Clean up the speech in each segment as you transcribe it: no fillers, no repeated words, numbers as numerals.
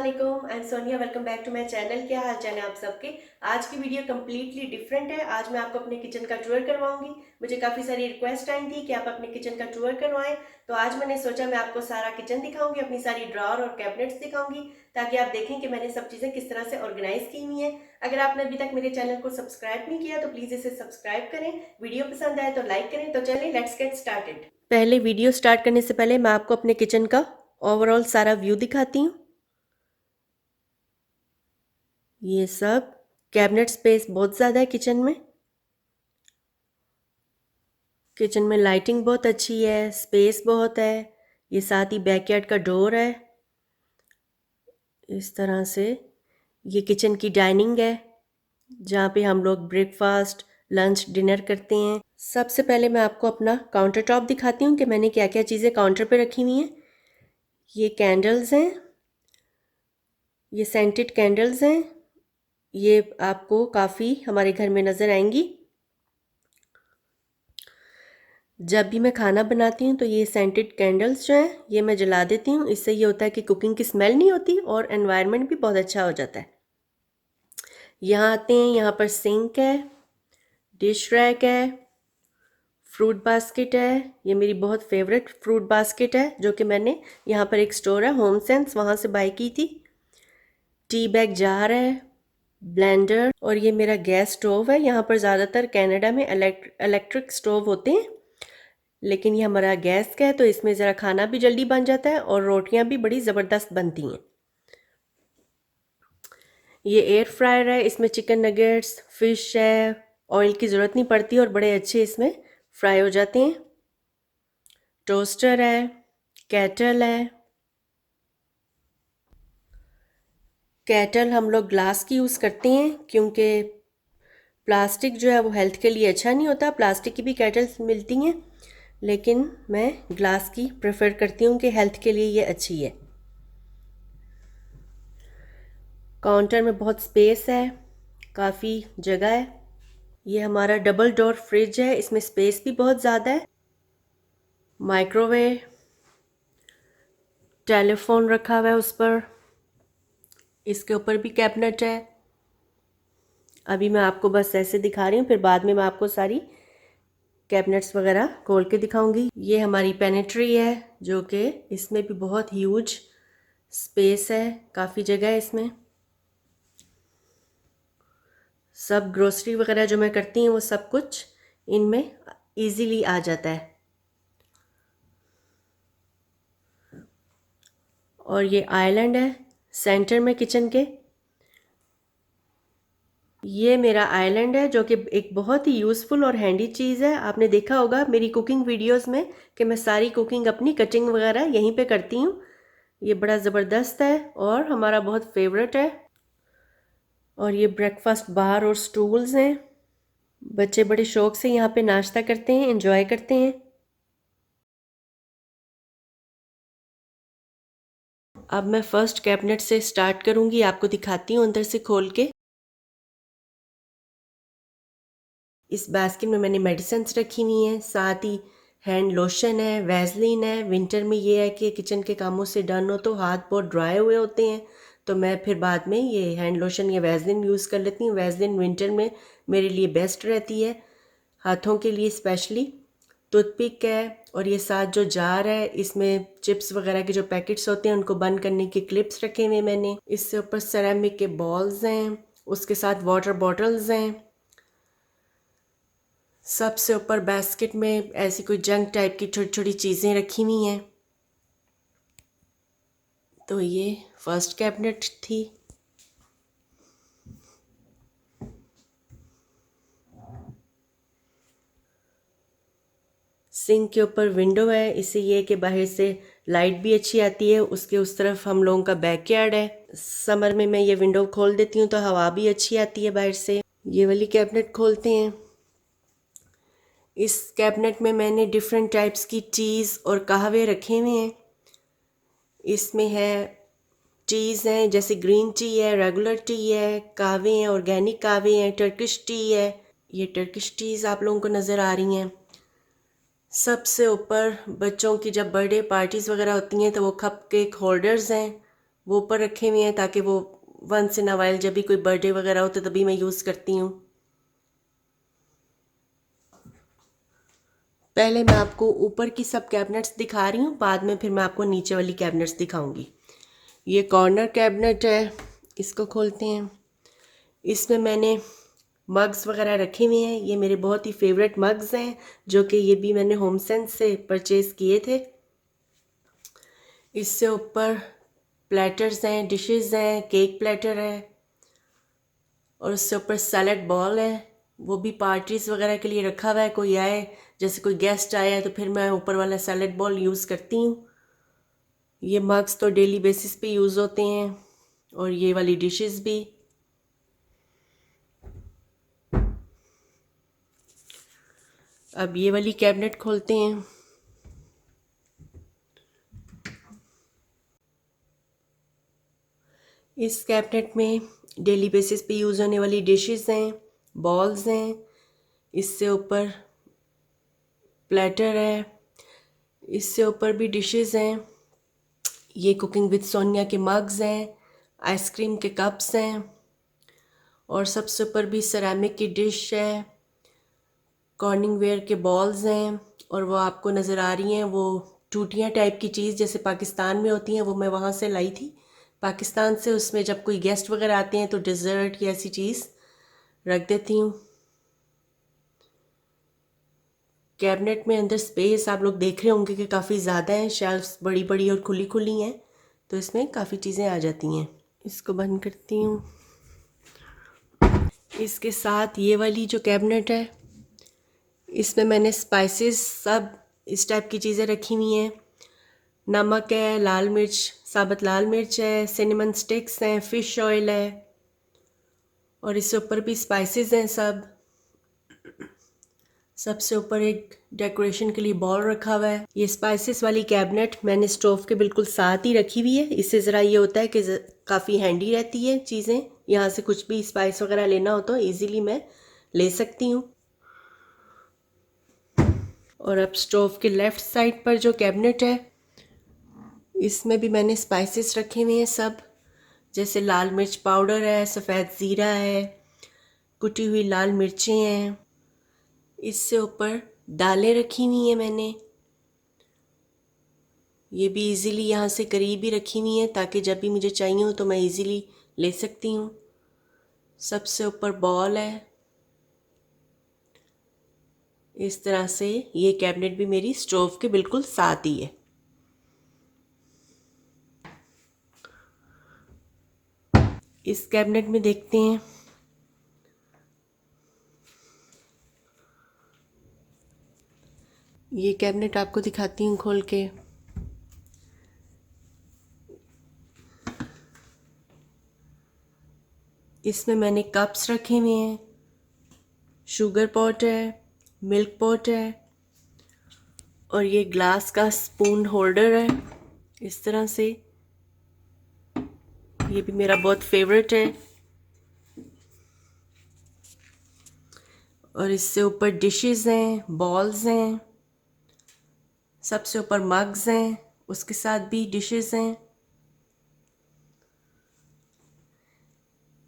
अस्सलाम I am Sonia. Welcome back to my channel. क्या हाल चाल है आप सबके। आज की वीडियो कम्प्लीटली डिफरेंट है। आज मैं आपको अपने किचन का टूर करवाऊंगी। मुझे काफ़ी सारी रिक्वेस्ट आई थी कि आप अपने किचन का टूर करवाएं, तो आज मैंने सोचा मैं आपको सारा किचन दिखाऊंगी, अपनी सारी ड्रॉर और कैबिनेट्स दिखाऊंगी, ताकि आप देखें कि मैंने सब चीज़ें किस तरह से ऑर्गेनाइज की हुई हैं। अगर आपने अभी तक मेरे चैनल को सब्सक्राइब नहीं किया तो प्लीज़ इसे सब्सक्राइब करें। वीडियो पसंद आए तो लाइक करें। तो चलिए लेट्स गेट स्टार्टेड। पहले वीडियो स्टार्ट करने से पहले मैं आपको अपने किचन का ओवरऑल सारा व्यू दिखाती हूँ। ये सब कैबिनेट स्पेस बहुत ज़्यादा है किचन में। किचन में लाइटिंग बहुत अच्छी है, स्पेस बहुत है। ये साथ ही बैकयार्ड का डोर है। इस तरह से ये किचन की डाइनिंग है, जहाँ पे हम लोग ब्रेकफास्ट, लंच, डिनर करते हैं। सबसे पहले मैं आपको अपना काउंटर टॉप दिखाती हूँ कि मैंने क्या क्या चीज़ें काउंटर पे रखी हुई हैं। ये कैंडल्स हैं, ये सेंटेड कैंडल्स हैं। ये आपको काफ़ी हमारे घर में नज़र आएंगी। जब भी मैं खाना बनाती हूँ तो ये सेंटेड कैंडल्स जो हैं ये मैं जला देती हूँ। इससे ये होता है कि कुकिंग की स्मेल नहीं होती और एनवायरनमेंट भी बहुत अच्छा हो जाता है। यहाँ आते हैं, यहाँ पर सिंक है, डिश रैक है, फ्रूट बास्केट है। ये मेरी बहुत फेवरेट फ्रूट बास्केट है, जो कि मैंने यहाँ पर एक स्टोर है होम सेंस, वहाँ से बाय की थी। टी बैग जार है, ब्लेंडर, और ये मेरा गैस स्टोव है। यहाँ पर ज़्यादातर कनाडा में इलेक्ट्रिक स्टोव होते हैं, लेकिन ये हमारा गैस का है, तो इसमें ज़रा खाना भी जल्दी बन जाता है और रोटियां भी बड़ी ज़बरदस्त बनती हैं। ये एयर फ्रायर है, इसमें चिकन नगेट्स, फिश है, ऑयल की ज़रूरत नहीं पड़ती और बड़े अच्छे इसमें फ्राई हो जाते हैं। टोस्टर है, कैटल है। कैटल हम लोग ग्लास की यूज़ करते हैं, क्योंकि प्लास्टिक जो है वो हेल्थ के लिए अच्छा नहीं होता। प्लास्टिक की भी कैटल्स मिलती हैं, लेकिन मैं ग्लास की प्रेफर करती हूँ कि हेल्थ के लिए ये अच्छी है। काउंटर में बहुत स्पेस है, काफ़ी जगह है। ये हमारा डबल डोर फ्रिज है, इसमें स्पेस भी बहुत ज़्यादा है। माइक्रोवेव, टेलीफोन रखा हुआ है उस पर, इसके ऊपर भी कैबिनेट है। अभी मैं आपको बस ऐसे दिखा रही हूँ, फिर बाद में मैं आपको सारी कैबिनेट्स वगैरह खोल के दिखाऊंगी। ये हमारी पेनिट्री है, जो कि इसमें भी बहुत ह्यूज स्पेस है, काफ़ी जगह है इसमें। सब ग्रोसरी वगैरह जो मैं करती हूँ वो सब कुछ इनमें इजीली आ जाता है। और ये आइलैंड है सेंटर में किचन के। ये मेरा आइलैंड है, जो कि एक बहुत ही यूज़फुल और हैंडी चीज़ है। आपने देखा होगा मेरी कुकिंग वीडियोस में कि मैं सारी कुकिंग अपनी कटिंग वगैरह यहीं पे करती हूँ। ये बड़ा ज़बरदस्त है और हमारा बहुत फेवरेट है। और ये ब्रेकफास्ट बार और स्टूल्स हैं। बच्चे बड़े शौक से यहाँ पे नाश्ता करते हैं, एंजॉय करते हैं। अब मैं फर्स्ट कैबिनेट से स्टार्ट करूँगी, आपको दिखाती हूँ अंदर से खोल के। इस बास्केट में मैंने मेडिसिन्स रखी हुई हैं, साथ ही हैंड लोशन है, वैसलीन है। विंटर में ये है कि किचन के कामों से डन हो तो हाथ बहुत ड्राई हुए होते हैं, तो मैं फिर बाद में ये हैंड लोशन या वैसलीन यूज़ कर लेती हूँ। वैसलीन विंटर में मेरे लिए बेस्ट रहती है, हाथों के लिए स्पेशली। टूथपिक है, और ये साथ जो जार है इसमें चिप्स वगैरह के जो पैकेट्स होते हैं उनको बंद करने के क्लिप्स रखे हुए मैंने। इससे ऊपर सेरेमिक के बॉल्स हैं, उसके साथ वाटर बॉटल्स हैं। सबसे ऊपर बास्केट में ऐसी कोई जंक टाइप की छोटी छोटी चीज़ें रखी हुई हैं। तो ये फर्स्ट कैबिनेट थी। सिंक के ऊपर विंडो है, इससे ये कि बाहर से लाइट भी अच्छी आती है। उसके उस तरफ हम लोगों का बैकयार्ड है। समर में मैं ये विंडो खोल देती हूँ तो हवा भी अच्छी आती है बाहर से। ये वाली कैबिनेट खोलते हैं। इस कैबिनेट में मैंने डिफरेंट टाइप्स की टीज़ और कहवे रखे हुए हैं। इसमें है टीज़ हैं, जैसे ग्रीन टी है, रेगुलर टी है, कहवे हैं, ऑर्गेनिक कहवे हैं, टर्किश टी है। ये टर्किश टीज़ आप लोगों को नज़र आ रही हैं। सबसे ऊपर बच्चों की जब बर्थडे पार्टीज़ वगैरह होती हैं तो वो कप केक होल्डर्स हैं, वो ऊपर रखे हुए हैं ताकि वो वंस इन अ वाइल जब भी कोई बर्थडे वगैरह हो तो तभी मैं यूज़ करती हूँ। पहले मैं आपको ऊपर की सब कैबिनेट्स दिखा रही हूँ, बाद में फिर मैं आपको नीचे वाली कैबिनेट्स दिखाऊंगी। ये कॉर्नर कैबिनेट है, इसको खोलते हैं। इसमें मैंने मग्स वगैरह रखे हुए हैं। ये मेरे बहुत ही फेवरेट मग्स हैं जो कि ये भी मैंने होम सेंस से परचेज़ किए थे। इससे ऊपर प्लेटर्स हैं, डिशेस हैं, केक प्लेटर है और उससे ऊपर सैलड बॉल है। वो भी पार्टीज़ वगैरह के लिए रखा हुआ है। कोई आए, जैसे कोई गेस्ट आया है तो फिर मैं ऊपर वाला सैलड बॉल यूज़ करती हूँ। ये मग्स तो डेली बेसिस पे यूज़ होते हैं और ये वाली डिशेस भी। अब ये वाली कैबिनेट खोलते हैं। इस कैबिनेट में डेली बेसिस पे यूज़ होने वाली डिशेस हैं, बॉल्स हैं, इससे ऊपर प्लेटर है, इससे ऊपर भी डिशेस हैं। ये कुकिंग विद सोनिया के मग्स हैं, आइसक्रीम के कप्स हैं और सबसे ऊपर भी सिरेमिक की डिश है, कॉर्निंग वेयर के बॉल्स हैं और वो आपको नज़र आ रही हैं वो टूटियाँ टाइप की चीज़ जैसे पाकिस्तान में होती हैं, वो मैं वहाँ से लाई थी पाकिस्तान से। उसमें जब कोई गेस्ट वगैरह आते हैं तो डिज़र्ट या ऐसी चीज़ रख देती हूँ। कैबिनेट में अंदर स्पेस आप लोग देख रहे होंगे कि काफ़ी ज़्यादा है, शेल्फ्स बड़ी बड़ी और खुली खुली हैं तो इसमें काफ़ी चीज़ें आ जाती हैं। इसको बंद करती हूँ। इसके साथ ये वाली जो कैबिनेट है, इसमें मैंने स्पाइसेस सब इस टाइप की चीज़ें रखी हुई हैं। नमक है, लाल मिर्च, साबुत लाल मिर्च है, सिनेमन स्टिक्स हैं, फ़िश ऑयल है और इससे ऊपर भी स्पाइसेस हैं सब। सबसे ऊपर एक डेकोरेशन के लिए बॉल रखा हुआ है। ये स्पाइसेस वाली कैबिनेट मैंने स्टोव के बिल्कुल साथ ही रखी हुई है। इससे ज़रा ये होता है कि काफ़ी हैंडी रहती है चीज़ें। यहाँ से कुछ भी स्पाइस वगैरह लेना हो तो ईज़िली मैं ले सकती हूँ। और अब स्टोव के लेफ़्ट साइड पर जो कैबिनेट है, इसमें भी मैंने स्पाइसेस रखे हुए हैं सब, जैसे लाल मिर्च पाउडर है, सफ़ेद ज़ीरा है, कुटी हुई लाल मिर्चें हैं। इससे ऊपर दालें रखी हुई हैं मैंने, ये भी इजीली यहाँ से करीब ही रखी हुई हैं ताकि जब भी मुझे चाहिए हो तो मैं इजीली ले सकती हूँ। सबसे ऊपर बॉल है। इस तरह से ये कैबिनेट भी मेरी स्टोव के बिल्कुल साथ ही है। इस कैबिनेट में देखते हैं। ये कैबिनेट आपको दिखाती हूँ खोल के। इसमें मैंने कप्स रखे हुए हैं, शुगर पॉट है, मिल्क पॉट है और ये ग्लास का स्पून होल्डर है। इस तरह से ये भी मेरा बहुत फेवरेट है। और इससे ऊपर डिशेस हैं, बॉल्स हैं, सबसे ऊपर मग्स हैं, उसके साथ भी डिशेस हैं।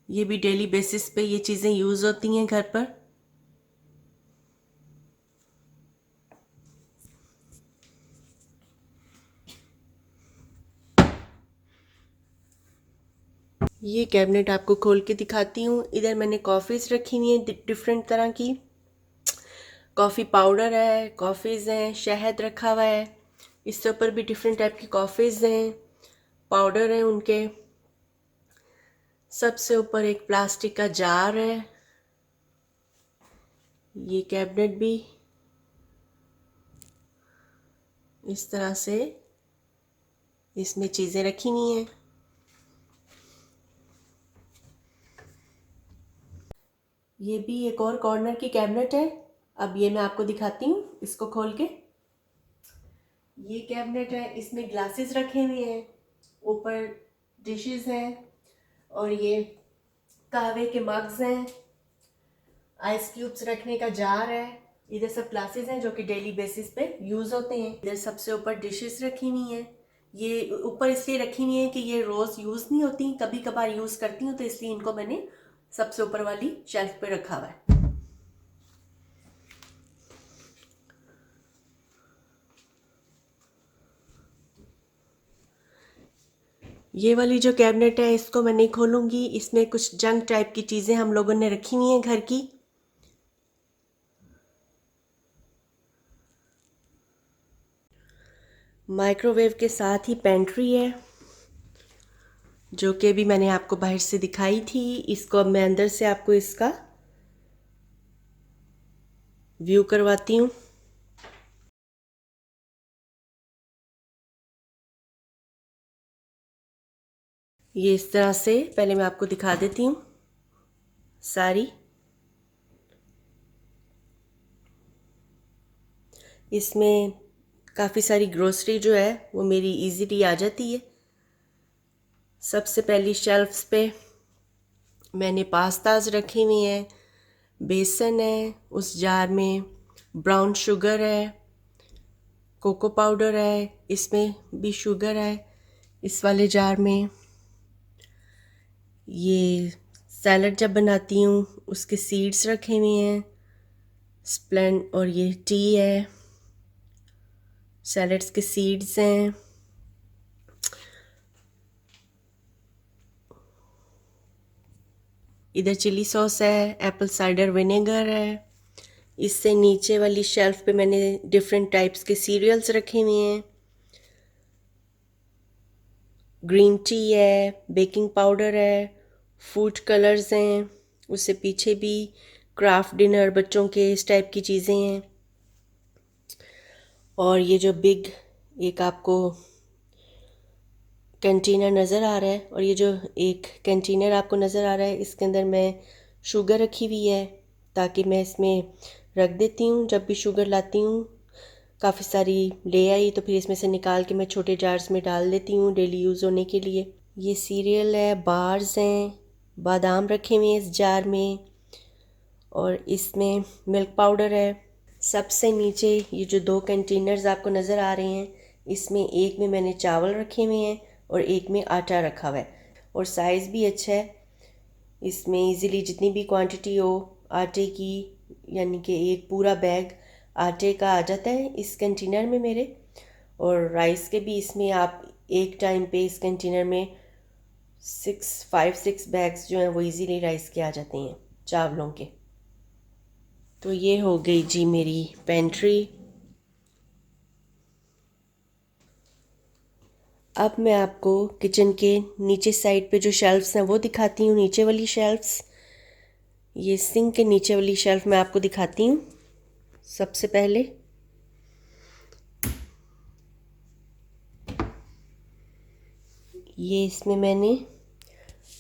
ये भी डेली बेसिस पे ये चीज़ें यूज़ होती हैं घर पर। ये कैबिनेट आपको खोल के दिखाती हूँ। इधर मैंने कॉफ़ीज़ रखी हुई हैं डिफरेंट तरह की। कॉफ़ी पाउडर है, कॉफ़ीज़ हैं, शहद रखा हुआ है। इससे ऊपर भी डिफरेंट टाइप की कॉफ़ीज़ हैं, पाउडर हैं उनके। सबसे ऊपर एक प्लास्टिक का जार है। ये कैबिनेट भी इस तरह से इसमें चीज़ें रखी हुई हैं। ये भी एक और कॉर्नर की कैबिनेट है। अब ये मैं आपको दिखाती हूँ इसको खोल के। ये कैबिनेट है, इसमें ग्लासेस रखे हुए हैं, ऊपर डिशेस हैं और ये कहवे के मग्स हैं, आइस क्यूब्स रखने का जार है। इधर सब ग्लासेस हैं जो कि डेली बेसिस पे यूज़ होते हैं। इधर सबसे ऊपर डिशेस रखी हुई हैं। ये ऊपर इसलिए रखी हुई है कि ये रोज़ यूज़ नहीं होती, कभी कभार यूज़ करती हूँ, तो इसलिए इनको मैंने सबसे ऊपर वाली शेल्फ पे रखा हुआ है। ये वाली जो कैबिनेट है इसको मैं नहीं खोलूँगी, इसमें कुछ जंक टाइप की चीज़ें हम लोगों ने रखी हुई हैं घर की। माइक्रोवेव के साथ ही पेंट्री है, जो कि भी मैंने आपको बाहर से दिखाई थी। इसको अब मैं अंदर से आपको इसका व्यू करवाती हूँ। ये इस तरह से पहले मैं आपको दिखा देती हूँ सारी। इसमें काफ़ी सारी ग्रोसरी जो है वो मेरी इजीली आ जाती है। सबसे पहली शेल्फ्स पे मैंने पास्ताज रखे हुए हैं, बेसन है, उस जार में ब्राउन शुगर है, कोको पाउडर है, इसमें भी शुगर है इस वाले जार में। ये सैलड जब बनाती हूँ उसके सीड्स रखे हुए हैं, स्प्लेंड, और ये टी है, सैलड्स के सीड्स हैं। इधर चिली सॉस है, एप्पल साइडर विनेगर है। इससे नीचे वाली शेल्फ पे मैंने डिफरेंट टाइप्स के सीरियल्स रखे हुए हैं, ग्रीन टी है, बेकिंग पाउडर है, फूड कलर्स हैं, उससे पीछे भी क्राफ्ट डिनर बच्चों के इस टाइप की चीज़ें हैं। और ये जो बिग एक आपको कंटेनर नज़र आ रहा है, और ये जो एक कंटेनर आपको नज़र आ रहा है, इसके अंदर मैं शुगर रखी हुई है, ताकि मैं इसमें रख देती हूँ। जब भी शुगर लाती हूँ काफ़ी सारी ले आई तो फिर इसमें से निकाल के मैं छोटे जार्स में डाल देती हूँ डेली यूज़ होने के लिए। ये सीरियल है, बार्स हैं, बादाम रखे हुए हैं इस जार में, और इसमें मिल्क पाउडर है। सबसे नीचे ये जो दो कंटेनर्स आपको नज़र आ रहे हैं, इसमें एक में मैंने चावल रखे हुए हैं और एक में आटा रखा हुआ है, और साइज़ भी अच्छा है। इसमें इजीली जितनी भी क्वांटिटी हो आटे की, यानी कि एक पूरा बैग आटे का आ जाता है इस कंटेनर में मेरे। और राइस के भी इसमें आप एक टाइम पे इस कंटेनर में 6 बैग्स जो हैं वो इजीली राइस के आ जाते हैं, चावलों के। तो ये हो गई जी मेरी पेंट्री। अब मैं आपको किचन के नीचे साइड पे जो शेल्फ्स हैं वो दिखाती हूँ, नीचे वाली शेल्फ्स। ये सिंक के नीचे वाली शेल्फ मैं आपको दिखाती हूँ। सबसे पहले ये इसमें मैंने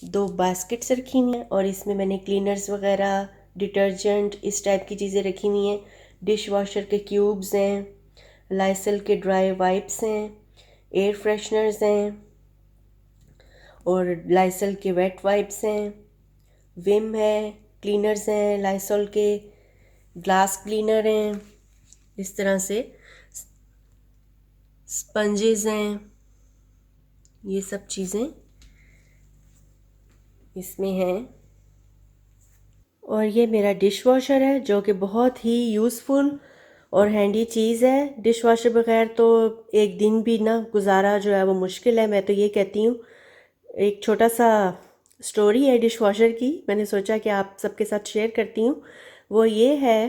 2 बास्केट्स रखी हुई हैं, और इसमें मैंने क्लीनर्स वगैरह, डिटर्जेंट, इस टाइप की चीज़ें रखी हुई हैं। डिश वॉशर के क्यूब्स हैं, लाइसल के ड्राई वाइप्स हैं, एयर फ्रेशनर्स हैं, और लाइसल के वेट वाइप्स हैं, विम है, क्लीनर्स हैं लाइसॉल के, ग्लास क्लीनर हैं, इस तरह से स्पंजेस हैं। ये सब चीज़ें इसमें हैं। और ये मेरा डिश वॉशर है, जो कि बहुत ही यूज़फुल और हैंडी चीज़ है। डिश वॉशर बगैर तो एक दिन भी ना गुजारा जो है वो मुश्किल है, मैं तो ये कहती हूँ। एक छोटा सा स्टोरी है डिश वॉशर की, मैंने सोचा कि आप सबके साथ शेयर करती हूँ। वो ये है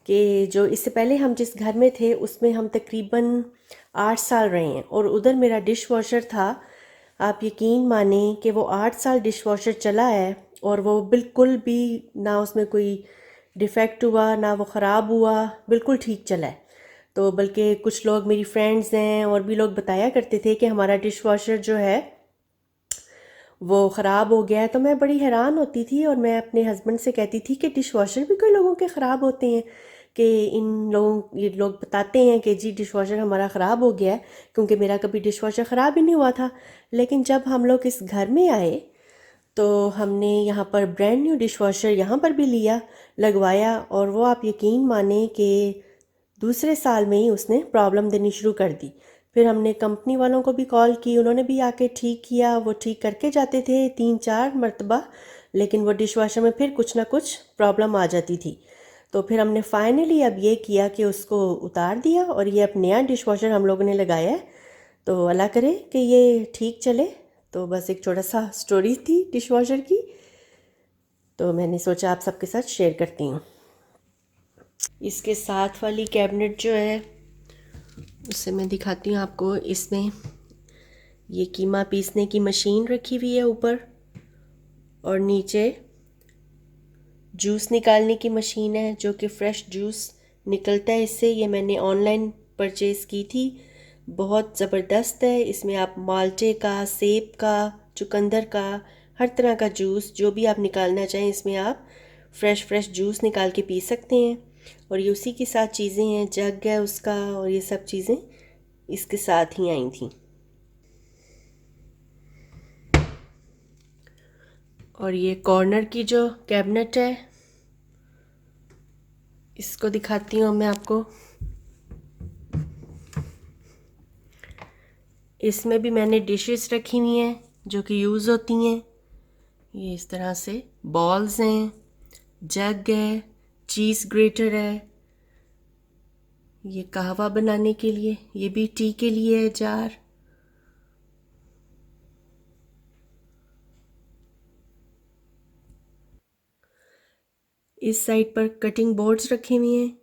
कि जो इससे पहले हम जिस घर में थे उसमें हम तकरीबन 8 साल रहे हैं, और उधर मेरा डिश वॉशर था। आप यकीन माने कि वो 8 साल डिश वॉशर चला है, और वो बिल्कुल भी ना उसमें कोई डिफ़ेक्ट हुआ, ना वो ख़राब हुआ, बिल्कुल ठीक चला है। तो बल्कि कुछ लोग, मेरी फ्रेंड्स हैं और भी लोग बताया करते थे कि हमारा डिश वॉशर जो है वो ख़राब हो गया है। तो मैं बड़ी हैरान होती थी, और मैं अपने हस्बैंड से कहती थी कि डिश वॉशर भी कोई लोगों के ख़राब होते हैं, कि ये लोग बताते हैं कि जी डिश वॉशर हमारा ख़राब हो गया है, क्योंकि मेरा कभी डिश वॉशर ख़राब ही नहीं हुआ था। लेकिन जब हम लोग इस घर में आए तो हमने यहाँ पर ब्रांड न्यू डिश वॉशर यहाँ पर भी लिया, लगवाया, और वो आप यकीन माने कि दूसरे साल में ही उसने प्रॉब्लम देनी शुरू कर दी। फिर हमने कंपनी वालों को भी कॉल की, उन्होंने भी आके ठीक किया। वो ठीक करके जाते थे 3-4 मरतबा, लेकिन वो डिश वॉशर में फिर कुछ ना कुछ प्रॉब्लम आ जाती थी। तो फिर हमने फाइनली अब ये किया कि उसको उतार दिया और ये अब नया डिश वॉशर हम लोगों ने लगाया है। तो अल्लाह करे कि ये ठीक चले। तो बस एक छोटा सा स्टोरी थी डिश वॉशर की, तो मैंने सोचा आप सबके साथ शेयर करती हूँ। इसके साथ वाली कैबिनेट जो है उससे मैं दिखाती हूँ आपको। इसमें ये कीमा पीसने की मशीन रखी हुई है ऊपर, और नीचे जूस निकालने की मशीन है जो कि फ़्रेश जूस निकलता है इससे। ये मैंने ऑनलाइन परचेज़ की थी, बहुत ज़बरदस्त है। इसमें आप माल्टे का, सेब का, चुकंदर का, हर तरह का जूस जो भी आप निकालना चाहें इसमें आप फ्रेश जूस निकाल के पी सकते हैं। और ये उसी के साथ चीज़ें हैं, जग है उसका, और ये सब चीज़ें इसके साथ ही आई थी। और ये कॉर्नर की जो कैबिनेट है इसको दिखाती हूँ मैं आपको। इसमें भी मैंने डिशेस रखी हुई हैं जो कि यूज़ होती हैं। ये इस तरह से बॉल्स हैं, जग है, चीज़ ग्रेटर है, ये कहवा बनाने के लिए, ये भी टी के लिए है जार। इस साइड पर कटिंग बोर्ड्स रखे हुए हैं।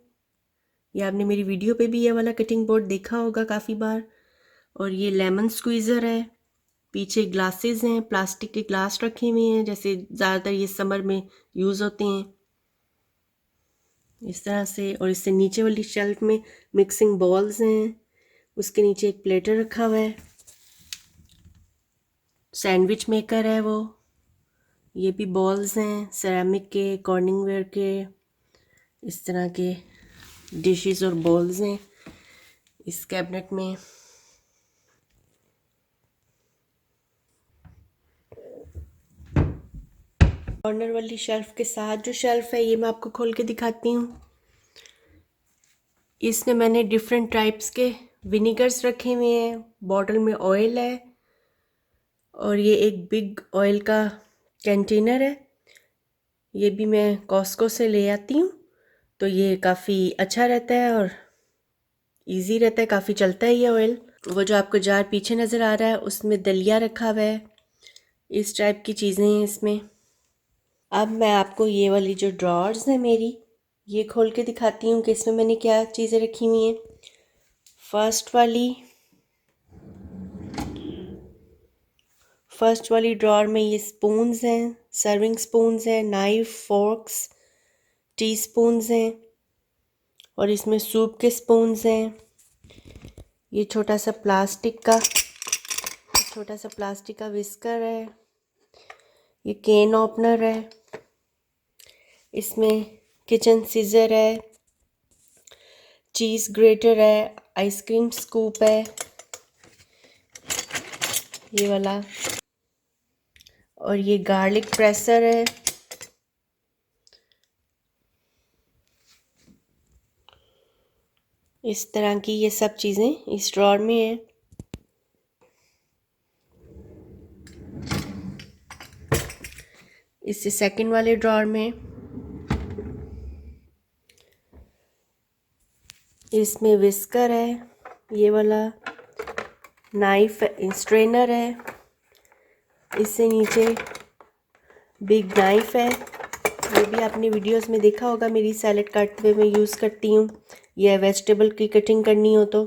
ये आपने मेरी वीडियो पे भी ये वाला कटिंग बोर्ड देखा होगा काफ़ी बार। और ये लेमन स्क्वीज़र है। पीछे ग्लासेस हैं, प्लास्टिक के ग्लास रखे हुए हैं, जैसे ज़्यादातर ये समर में यूज़ होते हैं इस तरह से। और इससे नीचे वाली शेल्फ में मिक्सिंग बॉल्स हैं, उसके नीचे एक प्लेटर रखा हुआ है, सैंडविच मेकर है वो। ये भी बॉल्स हैं सेरामिक के, कॉर्निंगवेयर के, इस तरह के डिशेस और बॉल्स हैं इस कैबिनेट में। कॉर्नर वाली शेल्फ के साथ जो शेल्फ है ये मैं आपको खोल के दिखाती हूँ। इसमें मैंने डिफरेंट टाइप्स के विनीगर्स रखे हुए हैं, बॉटल में ऑयल है, और ये एक बिग ऑयल का कंटेनर है। ये भी मैं कॉस्को से ले आती हूँ, तो ये काफ़ी अच्छा रहता है और इजी रहता है, काफ़ी चलता है ये ऑयल। वो जो आपको जार पीछे नज़र आ रहा है उसमें दलिया रखा हुआ है, इस टाइप की चीज़ें हैं इसमें। अब मैं आपको ये वाली जो ड्रॉर्स हैं मेरी, ये खोल के दिखाती हूँ कि इसमें मैंने क्या चीज़ें रखी हुई हैं। फर्स्ट वाली ड्रॉर में ये स्पून्स हैं, सर्विंग स्पून्स हैं, नाइफ, फोर्क्स, टी स्पून्स हैं, और इसमें सूप के स्पून्स हैं। ये छोटा सा प्लास्टिक का विस्कर है। ये केन ओपनर है। इसमें किचन सीजर है, चीज़ ग्रेटर है, आइसक्रीम स्कूप है ये वाला, और ये गार्लिक प्रेसर है। इस तरह की ये सब चीज़ें इस ड्रॉर में है। इससे सेकंड वाले ड्रॉर में इसमें विस्कर है, ये वाला नाइफ स्ट्रेनर है, इससे नीचे बिग नाइफ है। ये भी आपने वीडियोस में देखा होगा, मेरी सैलेड काटते हुए मैं यूज़ करती हूँ, यह वेजिटेबल की कटिंग करनी हो तो।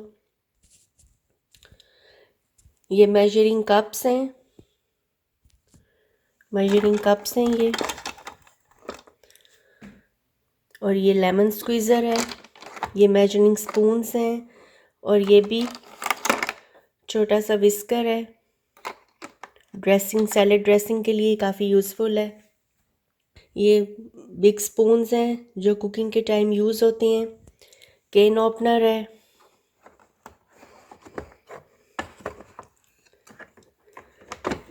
ये मेजरिंग कप्स हैं ये, और ये लेमन स्क्वीज़र है, ये मेजरिंग स्पून्स हैं, और ये भी छोटा सा विस्कर है। सैलेड ड्रेसिंग के लिए काफ़ी यूज़फुल है। ये बिग स्पून्स हैं जो कुकिंग के टाइम यूज़ होते हैं। केन ओपनर है।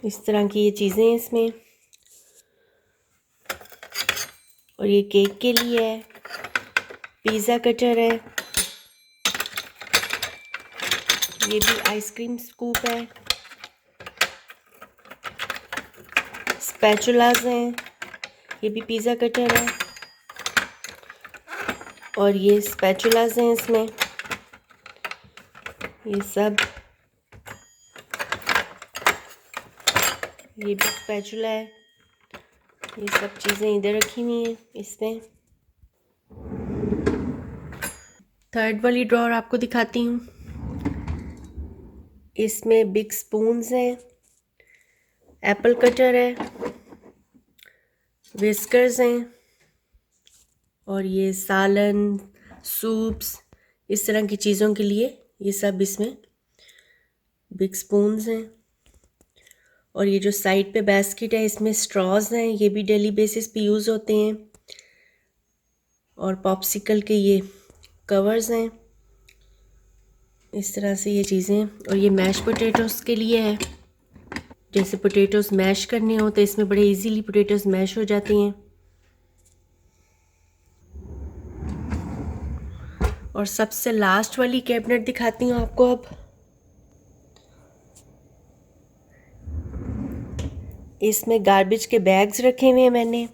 इस तरह की ये चीज़ें हैं इसमें। और ये केक के लिए है। पिज़्ज़ा कटर है, ये भी आइसक्रीम स्कूप है। स्पैचुलास हैं, ये भी पिज़्ज़ा कटर है और ये स्पैचुलास हैं इसमें, ये सब, ये भी स्पैचुला है। ये सब चीज़ें इधर रखी हुई हैं इसमें। थर्ड वाली ड्रॉर आपको दिखाती हूँ। इसमें बिग स्पून्स हैं, एप्पल कटर है, विस्कर्स हैं और ये सालन, सूप्स, इस तरह की चीज़ों के लिए ये सब इसमें बिग स्पून्स हैं। और ये जो साइड पे बास्केट है इसमें स्ट्रॉज हैं, ये भी डेली बेसिस पे यूज़ होते हैं। और पॉप्सिकल के ये कवर्स हैं, इस तरह से ये चीज़ें। और ये मैश पोटैटोस के लिए है, जैसे पोटैटोस मैश करने हो तो इसमें बड़े इजीली पोटैटोस मैश हो जाती हैं। और सबसे लास्ट वाली कैबिनेट दिखाती हूँ आपको अब। इसमें गार्बेज के बैग्स रखे हुए हैं मैंने,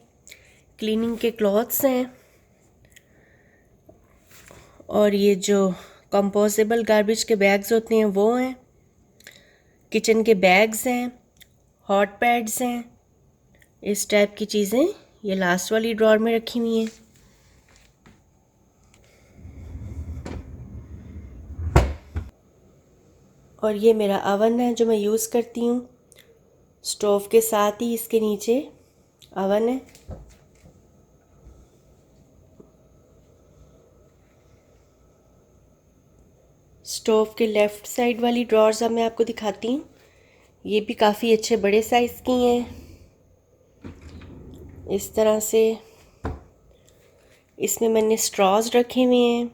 क्लीनिंग के क्लॉथ्स हैं और ये जो कंपोजेबल गार्बेज के बैग्स होते हैं वो हैं, किचन के बैग्स हैं, हॉट पैड्स हैं, इस टाइप की चीज़ें ये लास्ट वाली ड्रॉर में रखी हुई हैं। और ये मेरा अवन है जो मैं यूज़ करती हूँ, स्टोव के साथ ही इसके नीचे अवन है। स्टोव के लेफ़्ट साइड वाली ड्रॉर्स अब मैं आपको दिखाती हूँ। ये भी काफ़ी अच्छे बड़े साइज़ की हैं, इस तरह से। इसमें मैंने स्ट्रॉज रखे हुए हैं,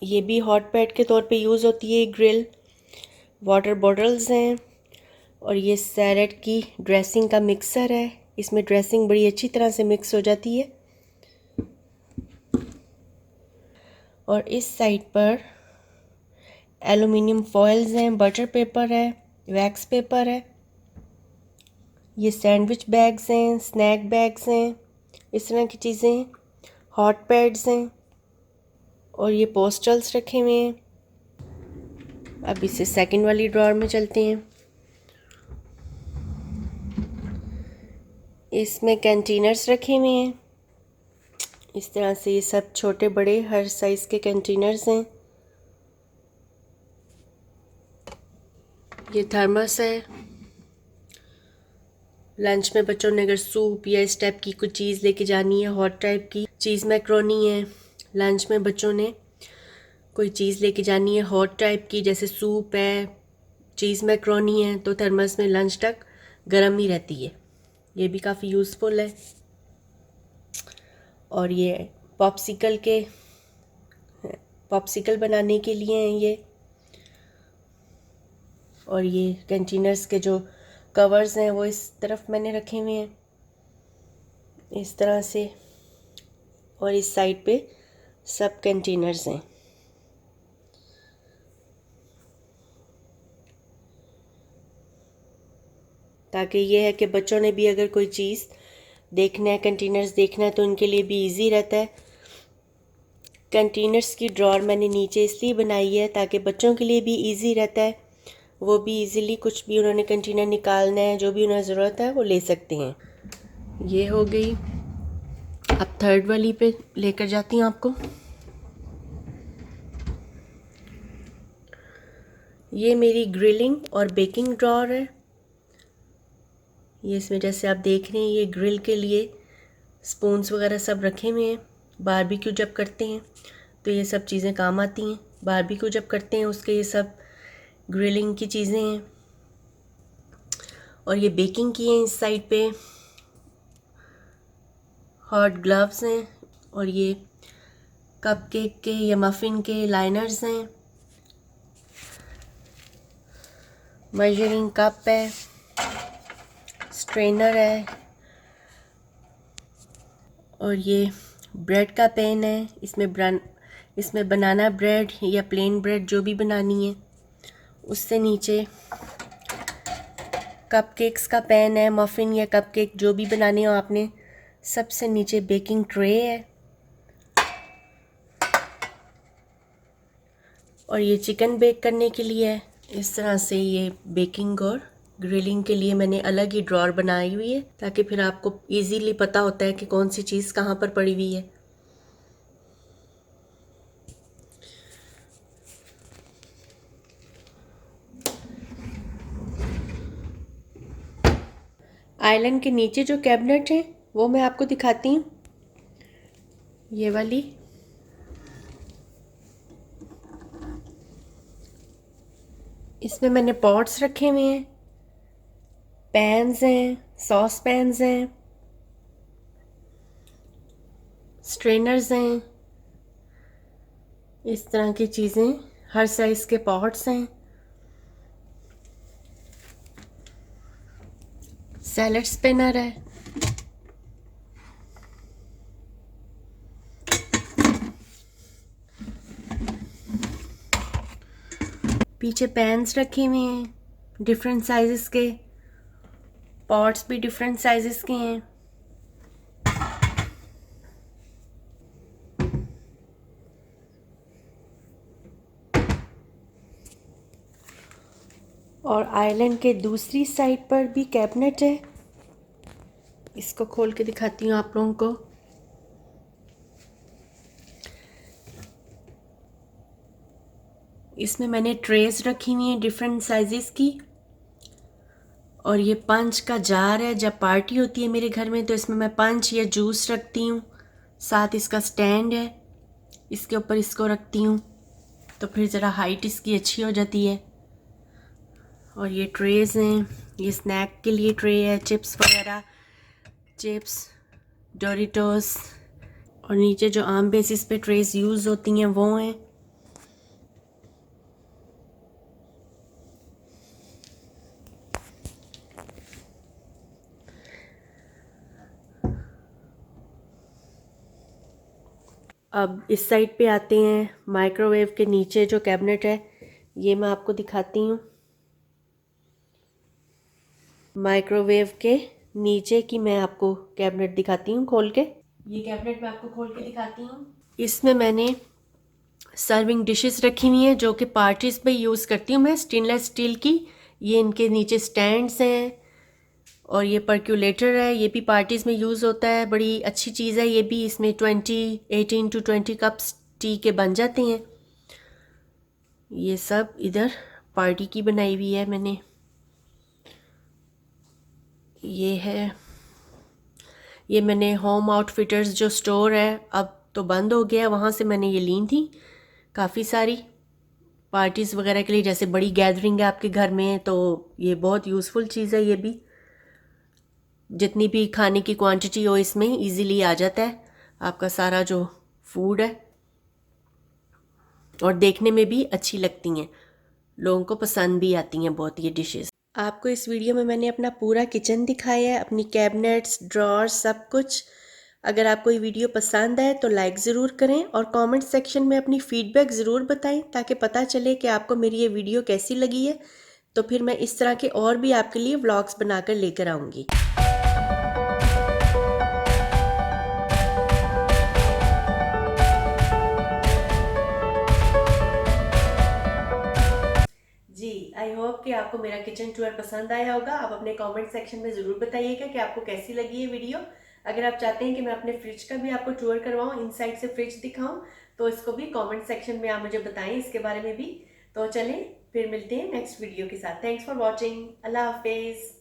ये भी हॉट पैड के तौर पे यूज़ होती है। ग्रिल वाटर बॉटल्स हैं और ये सैलेड की ड्रेसिंग का मिक्सर है, इसमें ड्रेसिंग बड़ी अच्छी तरह से मिक्स हो जाती है। और इस साइड पर एलुमिनियम फॉइल्स हैं, बटर पेपर है, वैक्स पेपर है, ये सैंडविच बैग्स हैं, स्नैक बैग्स हैं, इस तरह की चीज़ें, हॉट पैड्स हैं और ये पोस्टल्स रखे हुए हैं। अब इसे सेकंड वाली ड्रॉर में चलते हैं। इसमें कंटेनर्स रखे हुए हैं, इस तरह से ये सब छोटे बड़े हर साइज़ के कंटेनर्स हैं। ये थर्मस है, लंच में बच्चों ने अगर सूप या इस टाइप की कुछ चीज़ लेके जानी है, हॉट टाइप की चीज़ मैक्रोनी है, लंच में बच्चों ने कोई चीज़ लेके जानी है हॉट टाइप की, जैसे सूप है, चीज़ मैक्रोनी है, तो थर्मस में लंच तक गर्म ही रहती है। ये भी काफ़ी यूज़फुल है। और ये पॉप्सिकल बनाने के लिए हैं ये। और ये कंटेनर्स के जो कवर्स हैं वो इस तरफ मैंने रखे हुए हैं इस तरह से, और इस साइड पे सब कंटेनर्स हैं। ताकि ये है कि बच्चों ने भी अगर कोई चीज़ देखना है, कंटेनर्स देखना है, तो उनके लिए भी इजी रहता है। कंटेनर्स की ड्रॉर मैंने नीचे इसलिए बनाई है ताकि बच्चों के लिए भी इजी रहता है, वो भी इजीली कुछ भी उन्होंने कंटेनर निकालना है, जो भी उन्हें ज़रूरत है वो ले सकते हैं। ये हो गई। अब थर्ड वाली पे लेकर जाती हूँ आपको। ये मेरी ग्रिलिंग और बेकिंग ड्रॉर है। ये इसमें जैसे आप देख रहे हैं ये ग्रिल के लिए स्पून्स वगैरह सब रखे हुए हैं। बारबेक्यू जब करते हैं तो ये सब चीज़ें काम आती हैं। बारबेक्यू जब करते हैं उसके ये सब ग्रिलिंग की चीज़ें हैं। और ये बेकिंग की हैं। इस साइड पे हॉट ग्लव्स हैं और ये कपकेक के या मफ़िन के लाइनर्स हैं। मेजरिंग कप है, स्ट्रेनर है और ये ब्रेड का पैन है। इसमें बनाना ब्रेड या प्लेन ब्रेड जो भी बनानी है उससे नीचे कपकेक्स का पैन है, मफ़िन या कपकेक जो भी बनाने हो आपने। सबसे नीचे बेकिंग ट्रे है, और ये चिकन बेक करने के लिए है। इस तरह से ये बेकिंग और ग्रिलिंग के लिए मैंने अलग ही ड्रॉर बनाई हुई है, ताकि फिर आपको इजीली पता होता है कि कौन सी चीज़ कहाँ पर पड़ी हुई है। आइलैंड के नीचे जो कैबिनेट है वो मैं आपको दिखाती हूँ, ये वाली। इसमें मैंने पॉट्स रखे हुए हैं, पैन्स हैं, सॉस पैन्स हैं, स्ट्रेनर्स हैं, इस तरह की चीज़ें, हर साइज़ के पॉट्स हैं, सैलेड स्पिनर है, पीछे पैन्स रखे हुए हैं डिफरेंट साइज़ेस के, पॉट्स भी डिफरेंट साइज़ेस के हैं। और आइलैंड के दूसरी साइड पर भी कैबिनेट है, इसको खोल के दिखाती हूँ आप लोगों को। इसमें मैंने ट्रेस रखी हुई हैं डिफरेंट साइजेस की, और ये पंच का जार है। जब पार्टी होती है मेरे घर में तो इसमें मैं पंच या जूस रखती हूँ। साथ इसका स्टैंड है, इसके ऊपर इसको रखती हूँ तो फिर ज़रा हाइट इसकी अच्छी हो जाती है। और ये ट्रेस हैं, ये स्नैक के लिए ट्रे है, चिप्स वगैरह, चिप्स, डोरिटोस। और नीचे जो आम बेसिस पे ट्रेस यूज़ होती हैं वो हैं। अब इस साइड पे आते हैं, माइक्रोवेव के नीचे जो कैबिनेट है ये मैं आपको दिखाती हूँ। माइक्रोवेव के नीचे की मैं आपको कैबिनेट दिखाती हूँ खोल के। ये कैबिनेट मैं आपको खोल के दिखाती हूँ। इसमें मैंने सर्विंग डिशेस रखी हुई हैं जो कि पार्टीज़ में यूज़ करती हूँ मैं, स्टेनलेस स्टील की। ये इनके नीचे स्टैंड्स हैं, और ये पर्क्यूलेटर है, ये भी पार्टीज़ में यूज़ होता है, बड़ी अच्छी चीज़ है ये भी। इसमें 18 to 20 कप्स टी के बन जाते हैं। ये सब इधर पार्टी की बनाई हुई है मैंने। ये है, ये मैंने होम आउटफिटर्स जो स्टोर है, अब तो बंद हो गया, वहाँ से मैंने ये ली थी काफ़ी सारी पार्टीज़ वगैरह के लिए। जैसे बड़ी गैदरिंग है आपके घर में तो ये बहुत यूज़फुल चीज़ है। ये भी जितनी भी खाने की क्वांटिटी हो इसमें इजीली आ जाता है आपका सारा जो फूड है, और देखने में भी अच्छी लगती हैं, लोगों को पसंद भी आती हैं बहुत ये डिशेस। आपको इस वीडियो में मैंने अपना पूरा किचन दिखाया है, अपनी कैबिनेट्स, ड्रॉर्स, सब कुछ। अगर आपको ये वीडियो पसंद आए तो लाइक ज़रूर करें, और कमेंट सेक्शन में अपनी फ़ीडबैक ज़रूर बताएं, ताकि पता चले कि आपको मेरी ये वीडियो कैसी लगी है। तो फिर मैं इस तरह के और भी आपके लिए व्लॉग्स बनाकर लेकर आऊँगी। जी, आई होप कि आपको मेरा किचन टूर पसंद आया होगा। आप अपने कमेंट सेक्शन में ज़रूर बताइएगा कि आपको कैसी लगी ये वीडियो। अगर आप चाहते हैं कि मैं अपने फ्रिज का भी आपको टूर करवाऊँ, इनसाइड से फ्रिज दिखाऊँ, तो इसको भी कमेंट सेक्शन में आप मुझे बताएं इसके बारे में भी। तो चलें फिर मिलते हैं नेक्स्ट वीडियो के साथ। Thanks for watching. अल्लाह हाफिज़।